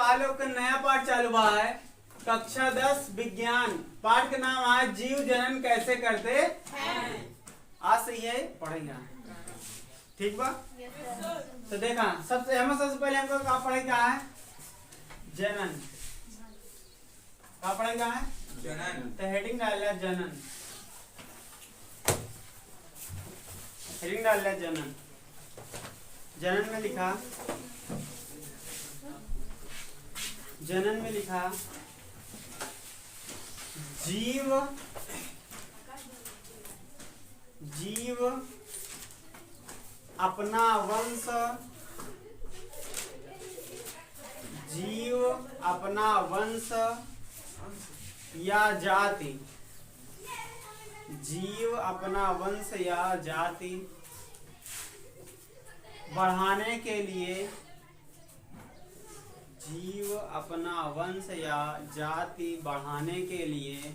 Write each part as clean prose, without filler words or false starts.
काल का नया पाठ चालू हुआ है, कक्षा 10 विज्ञान। पाठ का नाम है जीव जनन कैसे करते हैं। आज से ये पढ़ेगा, ठीक बा। तो देखा सबसे पहले हमको क्या पढ़ेगा है, जनन। क्या पढ़ेगा है, जनन। तो हेडिंग डाल लिया जनन, हेडिंग डाल लिया जनन। जनन में लिखा, जनन में लिखा जीव अपना वंश, जीव अपना वंश या जाति, जीव अपना वंश या जाति बढ़ाने के लिए, जीव अपना वंश या जाति बढ़ाने के लिए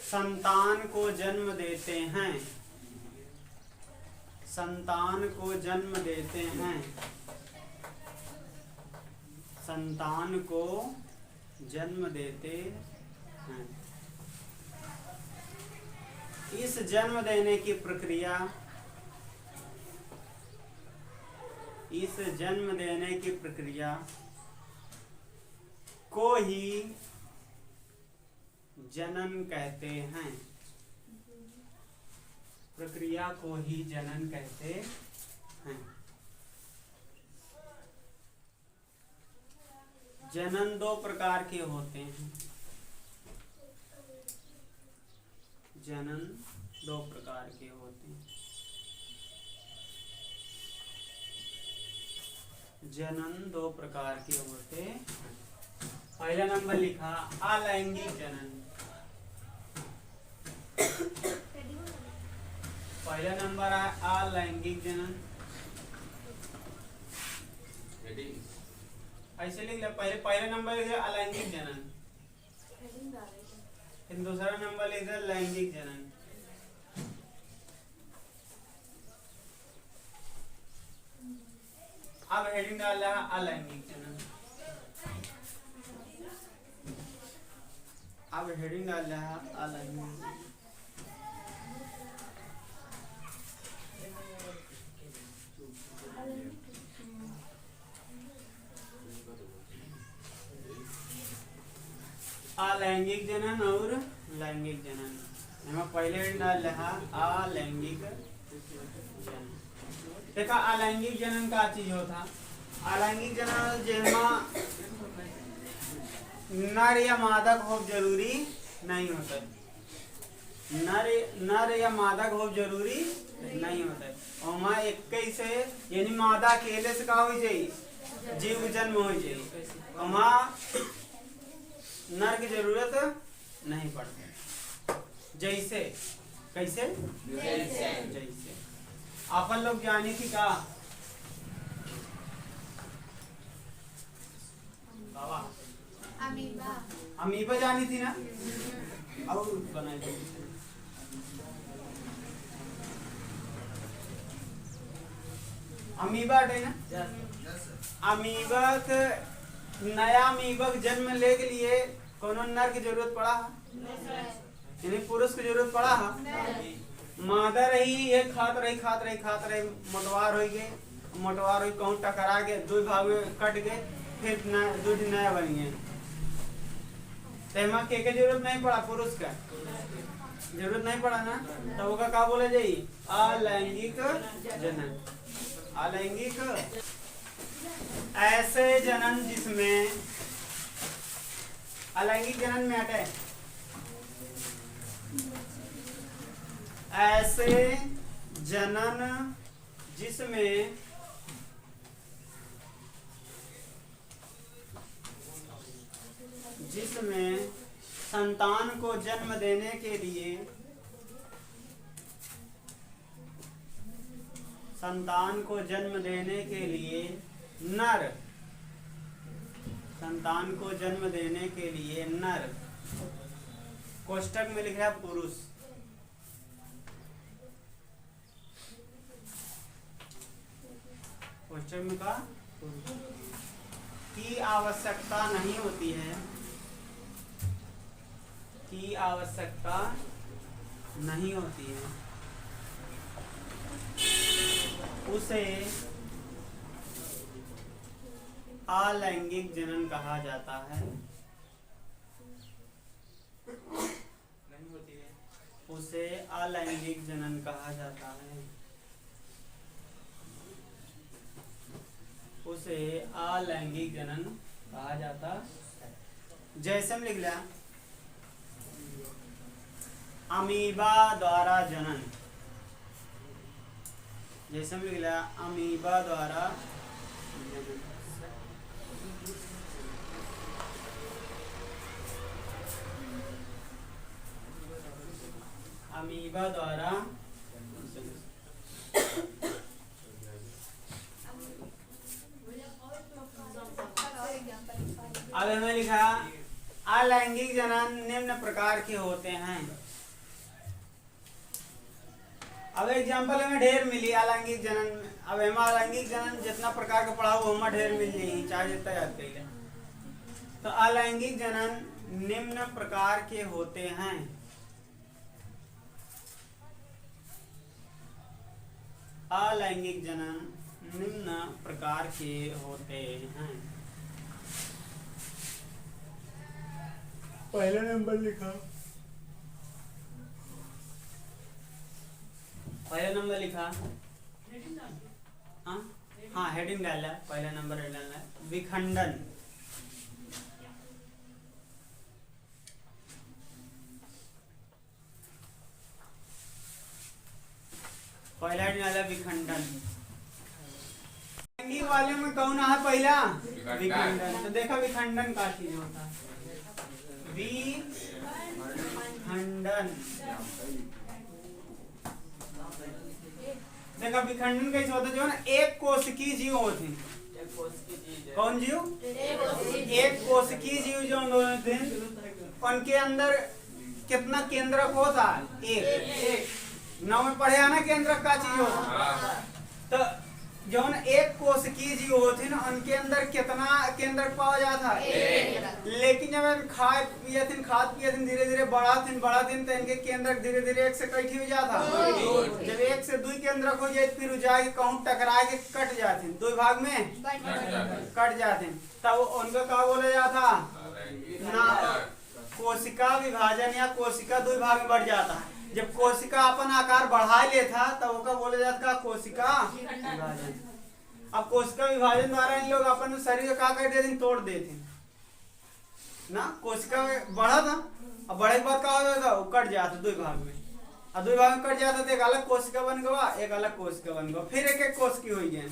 संतान को जन्म देते हैं, संतान को जन्म देते हैं, संतान को जन्म देते हैं। इस जन्म देने की प्रक्रिया, इस जन्म देने की प्रक्रिया को ही जनन कहते हैं, प्रक्रिया को ही जनन कहते हैं। जनन दो प्रकार के होते हैं, जनन दो प्रकार के होते हैं। जनन दो प्रकार के होते हैं। पहला नंबर लिखा अलैंगिक जनन, पहला नंबर है अलैंगिक जनन। ऐसे लिख ले, पहला नंबर लिख अलैंगिक जनन, फिर दूसरा नंबर लिख लैंगिक जनन। अब हेडिंग डाल रहा है अलैंगिक जनन, अब हेडिंग डाल रहा है अलैंगिक। अलैंगिक जनन और लैंगिक जनन। हमें पहले डाल रहा अलैंगिक जनन। देखा अलैंगिक जनन का चीज होता, अलैंगिक जनन जेमा नर या मादा हो जरूरी नहीं होता, नर या मादा हो जरूरी नहीं होता है। और एक से यानी मादा अकेले से का हो जाए, जीव जन्म हो जाए, वहाँ नर की जरूरत नहीं पड़ती। जैसे कैसे, जैसे अपन लोग जाने की का अमीबा जानी थी ना, और बनाई थी अमीबा ना। अमीबक नया अमीबक जन्म ले के लिए कोनो नर की जरूरत पड़ा है, यानी पुरुष की जरूरत पड़ा है। मादा रही ये खात रही मोटवार हो गए, मोटवार हो कहूँ टकरा के दो भाग में कट गए, फिर दूध नया बन गए। तो के जरूरत नहीं पड़ा, पुरुष का जरूरत नहीं पड़ा ना, तो वो का बोला जाये अलैंगिक जनन। अलैंगिक ऐसे जनन जिसमें, अलैंगिक जनन में हटे ऐसे जनन जिसमें संतान को जन्म देने के लिए, संतान को जन्म देने के लिए नर, संतान को जन्म देने के लिए नर, कोष्टक में लिख रहा पुरुष, पंचम का की आवश्यकता नहीं होती है, की आवश्यकता नहीं होती है, उसे अलैंगिक जनन कहा जाता है। उसे अलैंगिक जनन कहा जाता है। उसे अलैंगिक जनन कहा जाता है। जैसे हम लिख लिया अमीबा द्वारा जनन, जैसे हम लिख लिया अमीबा द्वारा जनन। अमीबा द्वारा अब हमें लिखा अलैंगिक जनन निम्न प्रकार के होते हैं। अब एग्जाम्पल हमें ढेर मिली अलैंगिक जनन में। अब हम अलैंगिक जनन जितना प्रकार का पढ़ा वो हमें ढेर मिल जाए, चाहे जितना याद कर ले। तो अलैंगिक जनन निम्न प्रकार के होते हैं। अलैंगिक जनन निम्न प्रकार के होते हैं। पहला नंबर लिखा, पहला नंबर लिखा, हाँ हेडिंग डाला, पहला नंबर डालना है विखंडन। पहला डाला विखंडन। अलैंगिक वाले में कौन है पहला? विखंडन। तो देखो विखंडन का चीज होता है विखंडन। देखो विखंडन कैसे होता है? जो ना एक कोशिकी जीव होते हैं। कौन जीव? एक कोशिकी जीव जो होते हैं उनके अंदर कितना केंद्रक होता है? एक। 9 में पढ़े ना केंद्रक का चीज होता। तो जो एक कोशिकीय जीव होते ना उनके अंदर कितना केंद्रक पाया जाता है? लेकिन जब हम खाद पिए थे धीरे धीरे बढ़ा थे तो इनके केंद्रक धीरे धीरे एक से कटी हो जाता। जब एक से 2 केंद्रक हो जाए फिर जाके कहूँ टकरा के कट जाते, 2 भाग में कट जाते, तब उनका क्या बोला जाता? ना कोशिका विभाजन या कोशिका 2 भाग में बढ़ जाता है। जब कोशिका अपन आकार बढ़ा लेता तब उसका बोला जाता कोशिका विभाजन। अब कोशिका विभाजन द्वारा इन लोग अपन शरीर का कर देते, तोड़ देते ना। कोशिका बढ़ा था, अब बढ़े के बाद क्या होता था? वो कट जाता 2 भाग में। अब 2 भाग में कट जाता तो एक अलग कोशिका बन गया, एक अलग कोशिका बन गया, फिर एक कोशिकी हुई गए।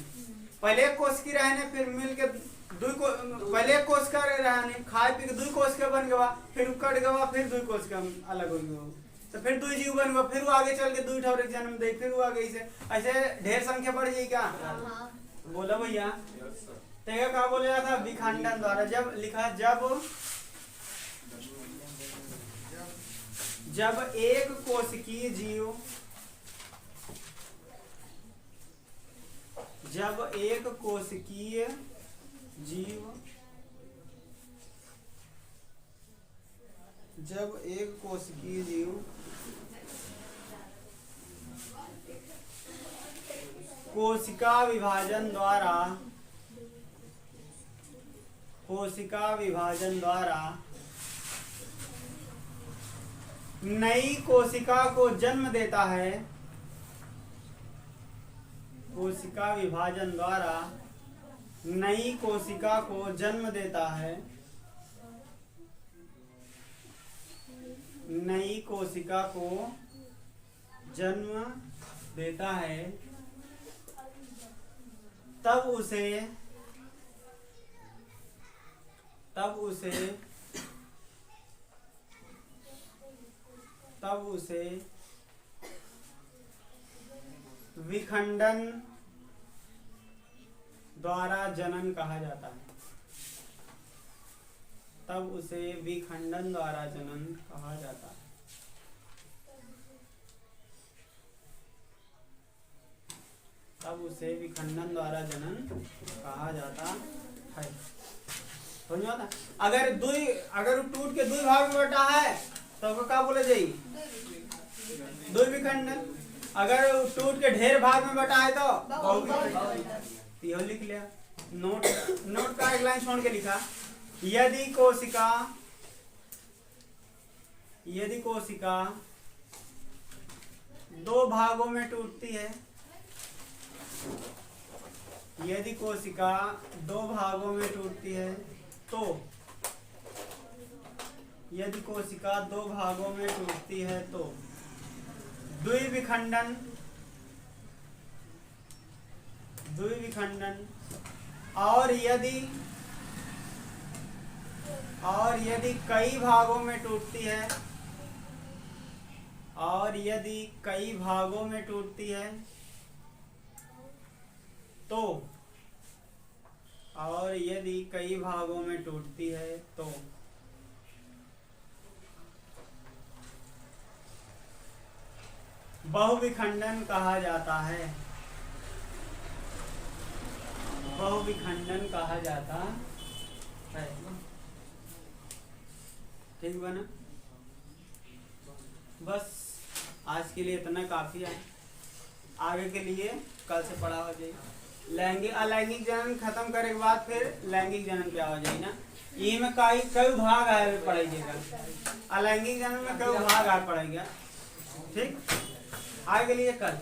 पहले एक कोशिकी रहने फिर मिल के पहले एक कोशिका रहने खाए पी के 2 कोशिका बन गया, फिर कट गया, फिर 2 कोशिका अलग हो गया, तो फिर 2 जीव बन गया, फिर वो आगे चल के 2 ठौर जन्म दे, फिर वो आगे ऐसे ढेर संख्या बढ़ जाएगी क्या? बोला भैया। तो क्या बोला जाता? विखंडन द्वारा। जब लिखा जब एक कोशिकीय जीव जब एक कोशिकीय जीव कोशिका विभाजन द्वारा नई कोशिका को जन्म देता है। कोशिका विभाजन द्वारा नई कोशिका को जन्म देता है। नई कोशिका को जन्म देता है, तब उसे विखंडन द्वारा जनन कहा जाता है। तब उसे विखंडन द्वारा जनन कहा जाता है। तब उसे विखंडन द्वारा जनन कहा जाता है। समझ में आता? अगर वो टूट के दो भाग में बटा है तो उसको क्या बोले जाई? दो विखंडन। अगर वो टूट के ढेर भाग में बटा है तो यह लिख लिया। नोट का एक लाइन छोड़ के लिखा, यदि कोशिका दो भागों में टूटती है, यदि कोशिका दो भागों में टूटती है तो, यदि कोशिका दो भागों में टूटती है तो द्विविखंडन और यदि कई भागों में टूटती है, और यदि कई भागों में टूटती है तो, और यदि कई भागों में टूटती है तो बहुविखंडन कहा जाता है। बहुविखंडन कहा जाता है। ठीक बना? बस आज के लिए इतना काफी है। आगे के लिए कल से पढ़ा हो जाए। अलैंगिक जनन खत्म करे के बाद फिर लैंगिक जनन पे आ जाए ना। ये में कई भाग आए पढ़ाइएगा। अलैंगिक जनन में कई भाग आए पढ़ाइएगा। ठीक, आगे के लिए कल।